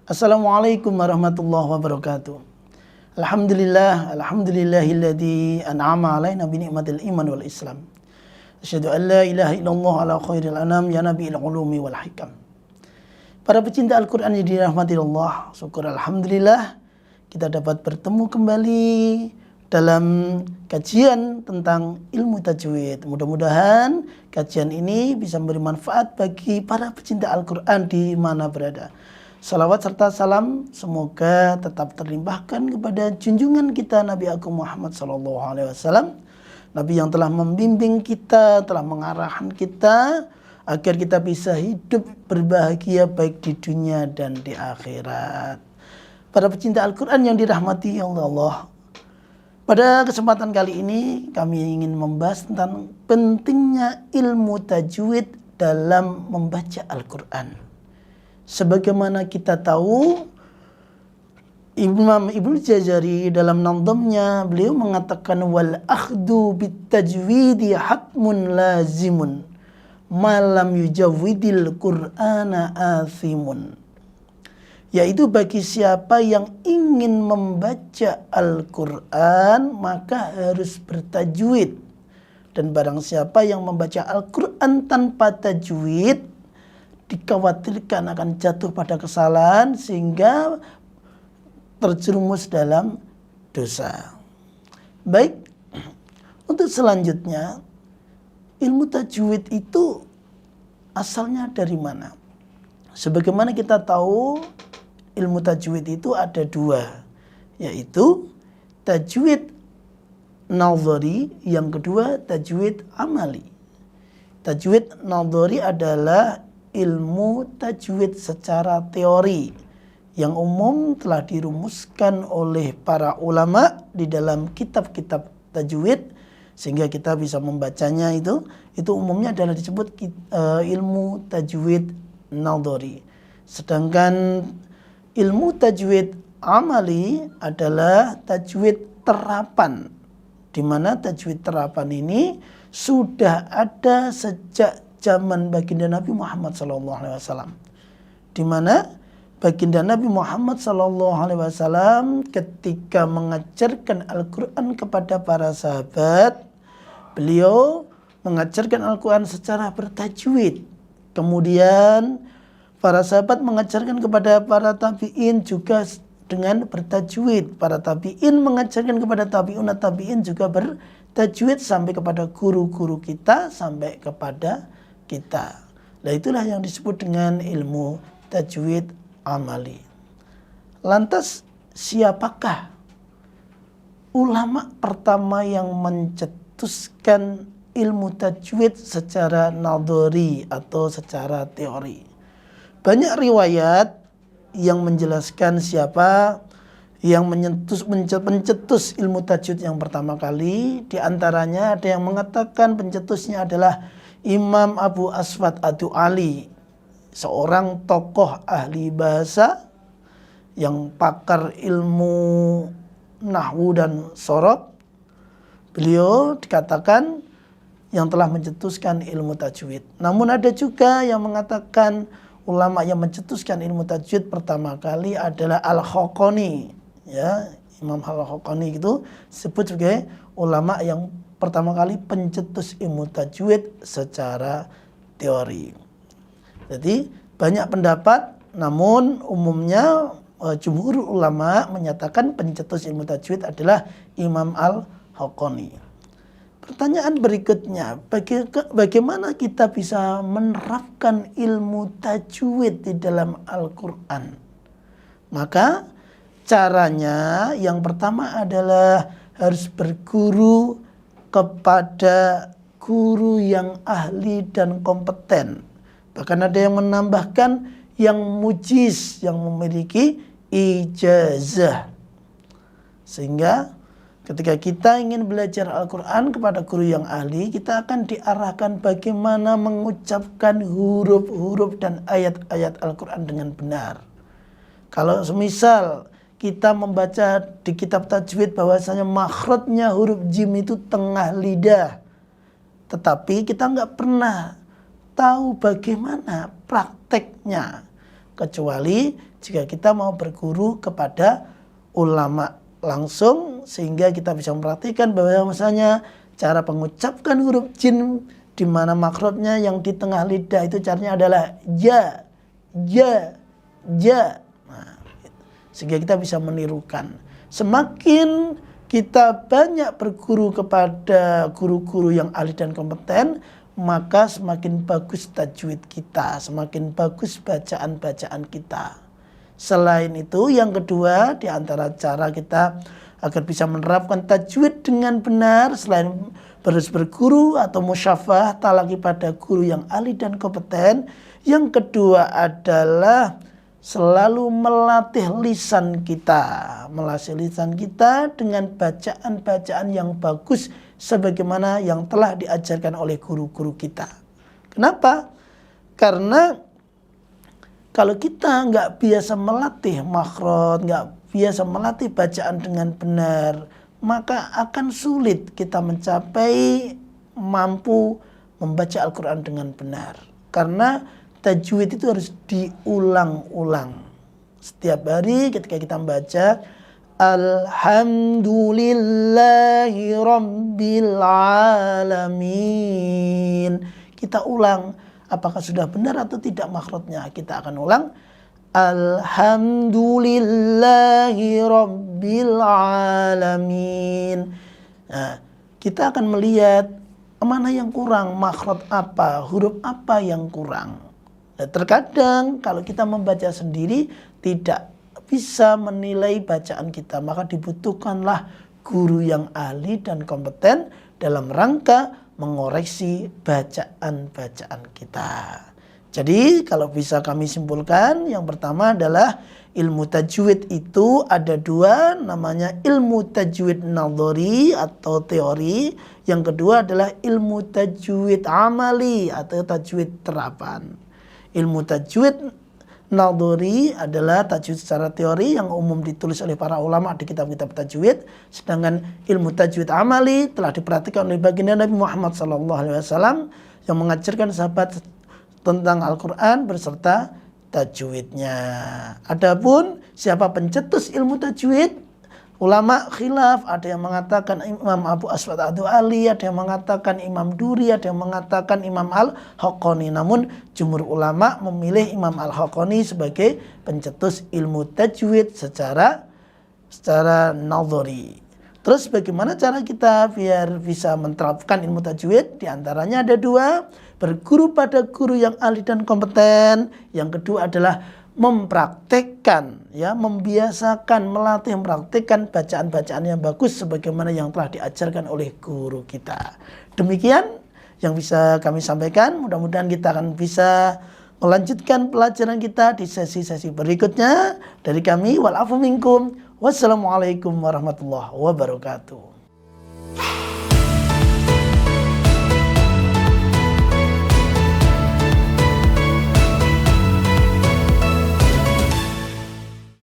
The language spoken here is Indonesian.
Assalamualaikum warahmatullahi wabarakatuh. Alhamdulillahilladzi an'ama alaina bi ni'matil iman wal islam. Asyhadu an la ilaha illallah ala khairil anam ya nabiil ulumi wal hikam. Para pecinta Al-Qur'an yang dirahmati Allah, syukur alhamdulillah kita dapat bertemu kembali dalam kajian tentang ilmu tajwid. Mudah-mudahan kajian ini bisa memberi manfaat bagi para pecinta Al-Qur'an di mana berada. Salawat serta salam semoga tetap terlimpahkan kepada junjungan kita Nabi Agung Muhammad SAW, Nabi yang telah membimbing kita, telah mengarahkan kita agar kita bisa hidup berbahagia baik di dunia dan di akhirat. Para pecinta Al-Quran yang dirahmati Allah, pada kesempatan kali ini kami ingin membahas tentang pentingnya ilmu tajwid dalam membaca Al-Quran. Sebagaimana kita tahu, Imam Ibnu Jazari dalam nadhamnya beliau mengatakan wal akhdu bit tajwidi hatmun lazimun malam yujawwidil qur'ana athimun. Yaitu bagi siapa yang ingin membaca Al-Quran maka harus bertajwid, dan barang siapa yang membaca Al-Quran tanpa tajwid dikhawatirkan akan jatuh pada kesalahan sehingga terjerumus dalam dosa. Baik, untuk selanjutnya, ilmu tajwid itu asalnya dari mana? Sebagaimana kita tahu, ilmu tajwid itu ada dua, yaitu tajwid nazari, yang kedua tajwid amali. Tajwid nazari adalah ilmu tajwid secara teori yang umum telah dirumuskan oleh para ulama di dalam kitab-kitab tajwid sehingga kita bisa membacanya. Itu umumnya adalah disebut ilmu tajwid nadhari. Sedangkan ilmu tajwid amali adalah tajwid terapan, di mana tajwid terapan ini sudah ada sejak zaman baginda Nabi Muhammad SAW, di mana baginda Nabi Muhammad SAW ketika mengajarkan Al-Quran kepada para sahabat, beliau mengajarkan Al-Quran secara bertajwid. Kemudian para sahabat mengajarkan kepada para tabi'in juga dengan bertajwid. Para tabi'in mengajarkan kepada tabi'in juga bertajwid sampai kepada guru-guru kita, sampai kepada kita. Nah, itulah yang disebut dengan ilmu tajwid amali. Lantas siapakah ulama pertama yang mencetuskan ilmu tajwid secara nadhari atau secara teori? Banyak riwayat yang menjelaskan siapa yang mencetus ilmu tajwid yang pertama kali. Di antaranya ada yang mengatakan pencetusnya adalah Imam Abu Aswad Ad-Du'ali, seorang tokoh ahli bahasa yang pakar ilmu nahwu dan sorob. Beliau dikatakan yang telah mencetuskan ilmu tajwid. Namun ada juga yang mengatakan ulama yang mencetuskan ilmu tajwid pertama kali adalah Al-Khaqqani. Ya, Imam Al-Khaqqani itu disebut sebagai ulama yang pertama kali pencetus ilmu tajwid secara teori. Jadi banyak pendapat, namun umumnya jumhur ulama menyatakan pencetus ilmu tajwid adalah Imam Al-Khaqqani. Pertanyaan berikutnya, bagaimana kita bisa menerapkan ilmu tajwid di dalam Al-Quran? Maka caranya yang pertama adalah harus berguru kepada guru yang ahli dan kompeten. Bahkan ada yang menambahkan yang mujiz, yang memiliki ijazah. Sehingga ketika kita ingin belajar Al-Quran kepada guru yang ahli, kita akan diarahkan bagaimana mengucapkan huruf-huruf dan ayat-ayat Al-Quran dengan benar. Kalau semisal kita membaca di kitab tajwid bahwasanya makhrajnya huruf jim itu tengah lidah, tetapi kita nggak pernah tahu bagaimana prakteknya. kecuali jika kita mau berguru kepada ulama langsung, sehingga kita bisa memperhatikan bahwa misalnya cara mengucapkan huruf jim di mana makrotnya yang di tengah lidah itu caranya adalah ja, ja, ja. Nah, sehingga kita bisa menirukan. Semakin kita banyak berguru kepada guru-guru yang ahli dan kompeten, maka semakin bagus tajwid kita, semakin bagus bacaan-bacaan kita. Selain itu, yang kedua di antara cara kita agar bisa menerapkan tajwid dengan benar, selain harus berguru atau musyafah talaki pada guru yang ahli dan kompeten, yang kedua adalah selalu melatih lisan kita, dengan bacaan-bacaan yang bagus sebagaimana yang telah diajarkan oleh guru-guru kita. Kenapa? Karena kalau kita nggak biasa melatih makhraj, nggak biasa melatih bacaan dengan benar, maka akan sulit kita mencapai mampu membaca Al-Quran dengan benar. Karena tajwid itu harus diulang-ulang. Setiap hari ketika kita membaca Alhamdulillahi Rabbil Alamin, kita ulang apakah sudah benar atau tidak makhrajnya. Kita akan ulang Alhamdulillahi Rabbil Alamin. Nah, kita akan melihat mana yang kurang, makhraj apa, huruf apa yang kurang. Nah, terkadang kalau kita membaca sendiri tidak bisa menilai bacaan kita, maka dibutuhkanlah guru yang ahli dan kompeten dalam rangka mengoreksi bacaan-bacaan kita. Jadi kalau bisa kami simpulkan, yang pertama adalah ilmu tajwid itu ada dua, namanya ilmu tajwid nadhari atau teori. Yang kedua adalah ilmu tajwid amali atau tajwid terapan. Ilmu tajwid nadhari adalah tajwid secara teori yang umum ditulis oleh para ulama di kitab-kitab tajwid. Sedangkan ilmu tajwid amali telah diperhatikan oleh baginda Nabi Muhammad SAW yang mengajarkan sahabat tentang Al-Quran beserta tajwidnya. Adapun siapa pencetus ilmu tajwid, ulama khilaf, ada yang mengatakan Imam Abu Aswad Ad-Du'ali, ada yang mengatakan Imam Duri, ada yang mengatakan Imam Al-Haqqani. Namun jumhur ulama memilih Imam Al-Haqqani sebagai pencetus ilmu tajwid secara nadhari. Terus bagaimana cara kita biar bisa menerapkan ilmu tajwid? Di antaranya ada dua, berguru pada guru yang ahli dan kompeten. Yang kedua adalah mempraktekkan, membiasakan, melatih, mempraktekkan bacaan-bacaan yang bagus sebagaimana yang telah diajarkan oleh guru kita. Demikian yang bisa kami sampaikan. Mudah-mudahan kita akan bisa melanjutkan pelajaran kita di sesi-sesi berikutnya. Dari kami, wal afu minkum. Wassalamualaikum warahmatullahi wabarakatuh.